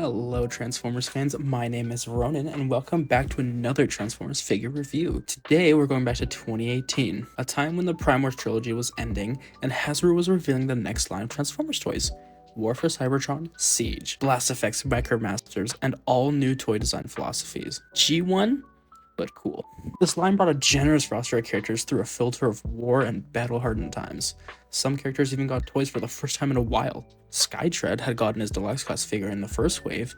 Hello Transformers fans, my name is Ronan and welcome back to another Transformers figure review. Today we're going back to 2018, a time when the Prime Wars trilogy was ending and Hasbro was revealing the next line of Transformers toys. War for Cybertron, Siege, blast effects by Masters, and all new toy design philosophies. G1? But cool. This line brought a generous roster of characters through a filter of war and battle-hardened times. Some characters even got toys for the first time in a while. Skytread had gotten his deluxe class figure in the first wave.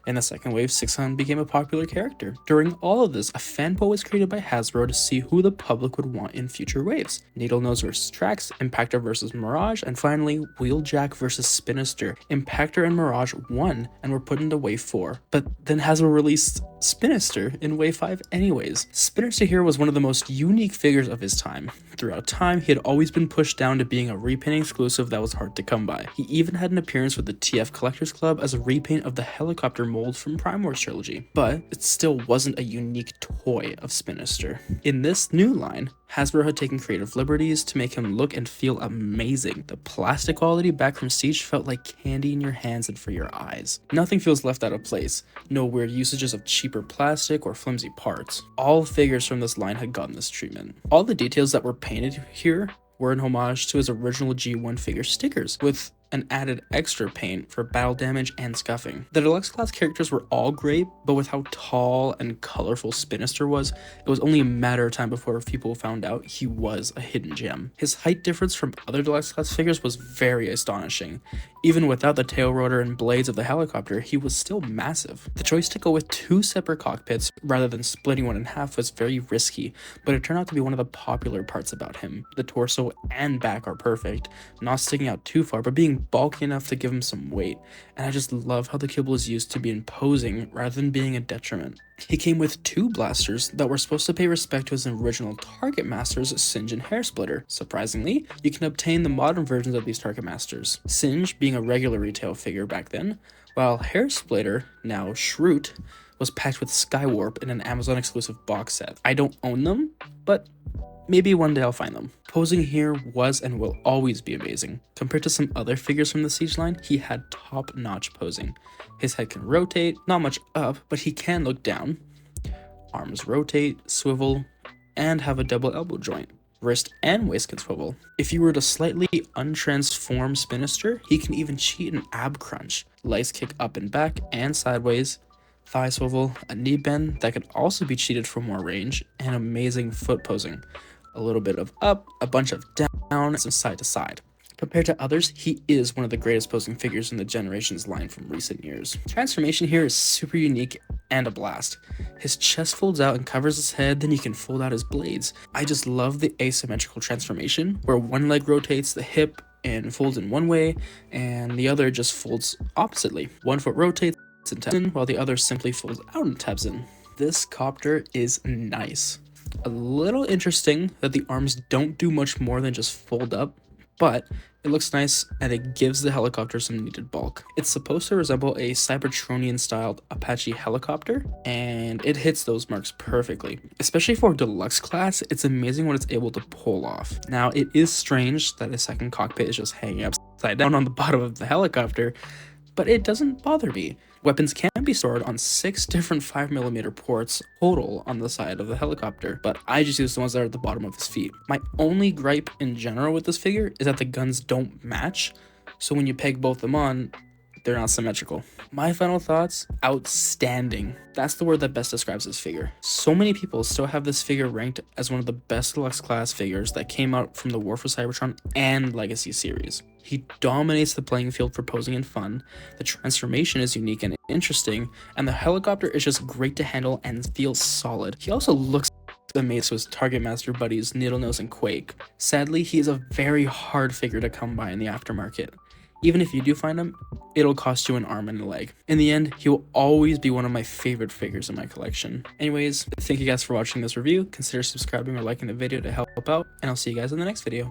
In the second wave, Sixon became a popular character. During all of this, a fan poll was created by Hasbro to see who the public would want in future waves. Needlenose vs. Trax, Impactor vs. Mirage, and finally, Wheeljack vs. Spinister. Impactor and Mirage won and were put into wave 4, but then Hasbro released Spinister in wave 5 anyways. Spinister here was one of the most unique figures of his time. Throughout time, he had always been pushed down to being a repaint exclusive that was hard to come by. He even had an appearance with the TF Collectors Club as a repaint of the helicopter mold from Prime Wars trilogy, but it still wasn't a unique toy of Spinister. In this new line, Hasbro had taken creative liberties to make him look and feel amazing. The plastic quality back from Siege felt like candy in your hands and for your eyes. Nothing feels left out of place. No weird usages of cheaper plastic or flimsy parts. All figures from this line had gotten this treatment. All the details that were painted here were in homage to his original G1 figure stickers, with an added extra paint for battle damage and scuffing. The deluxe class characters were all great, but with how tall and colorful Spinister was, it was only a matter of time before people found out he was a hidden gem. His height difference from other deluxe class figures was very astonishing. Even without the tail rotor and blades of the helicopter, he was still massive. The choice to go with two separate cockpits rather than splitting one in half was very risky, but it turned out to be one of the popular parts about him. The torso and back are perfect, not sticking out too far, but being bulky enough to give him some weight, and I just love how the cube was used to be imposing rather than being a detriment. He came with two blasters that were supposed to pay respect to his original Target Masters, Singe and Hairsplitter. Surprisingly, you can obtain the modern versions of these Target Masters, Singe being a regular retail figure back then, while Hairsplitter, now Shroot, was packed with Skywarp in an Amazon exclusive box set. I don't own them, but maybe one day I'll find them. Posing here was and will always be amazing. Compared to some other figures from the Siege line, he had top-notch posing. His head can rotate, not much up, but he can look down. Arms rotate, swivel, and have a double elbow joint. Wrist and waist can swivel. If you were to slightly untransform Spinister, he can even cheat an ab crunch. Legs kick up and back and sideways, thigh swivel, a knee bend that can also be cheated for more range, and amazing foot posing. A little bit of up, a bunch of down, and some side to side. Compared to others, he is one of the greatest posing figures in the Generations line from recent years. Transformation here is super unique and a blast. His chest folds out and covers his head, then you can fold out his blades. I just love the asymmetrical transformation, where one leg rotates the hip and folds in one way, and the other just folds oppositely. One foot rotates and tabs in, while the other simply folds out and tabs in. This copter is nice. A little interesting that the arms don't do much more than just fold up, but it looks nice and it gives the helicopter some needed bulk. It's supposed to resemble a Cybertronian-styled Apache helicopter, and it hits those marks perfectly. Especially for deluxe class, it's amazing what it's able to pull off. Now, it is strange that a second cockpit is just hanging upside down on the bottom of the helicopter, but it doesn't bother me. Weapons can be stored on 6 different 5mm ports total on the side of the helicopter, but I just use the ones that are at the bottom of his feet. My only gripe in general with this figure is that the guns don't match, so when you peg both of them on, they're not symmetrical. My final thoughts, outstanding. That's the word that best describes this figure. So many people still have this figure ranked as one of the best deluxe class figures that came out from the War for Cybertron and Legacy series. He dominates the playing field for posing and fun, the transformation is unique and interesting, and the helicopter is just great to handle and feels solid. He also looks amazing to his Target Master buddies Needlenose and Quake. Sadly, he is a very hard figure to come by in the aftermarket. Even if you do find him, it'll cost you an arm and a leg. In the end, he will always be one of my favorite figures in my collection. Anyways, thank you guys for watching this review. Consider subscribing or liking the video to help out, and I'll see you guys in the next video.